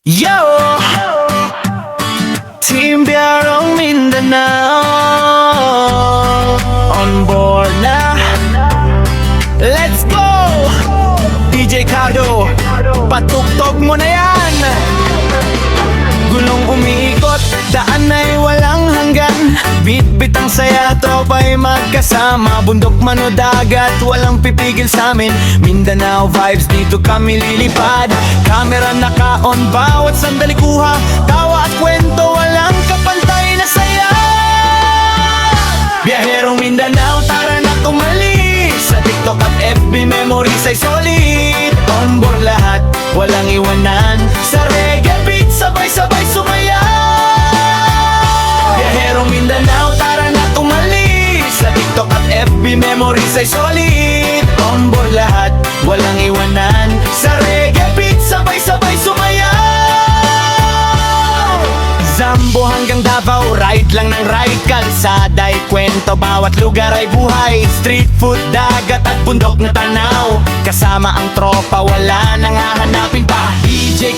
Yo! Team Biarong Mindanao on board na. Let's go! DJ Cardo, patugtog mo na yan. Gulong umiikot, daan ay walang hanggan. Bit-bit ang saya, tropa'y magkasama. Bundok man o dagat, walang pipigil sa'min. Mindanao vibes, dito kami lilipad. Camera naka-on, bawat sandali kuha. Tawa at kwento, walang kapantay na saya. Biyaherong Mindanao, tara na tumalis. Sa TikTok at FB memories ay solid. On board lahat, walang iwanan. Sa reggae beat, sabay-sabay sumaya. Biyaherong Mindanao, tara na tumalis. Sa TikTok at FB memories ay solid. On board lahat, walang iwanan. Sa reggae beat, sabay-sabay sumaya. Zambo hanggang Davao, ride lang ng ride. Kalsada'y kwento, bawat lugar ay buhay. Street food, dagat at bundok na tanaw. Kasama ang tropa, wala nang hahanapin pa. DJ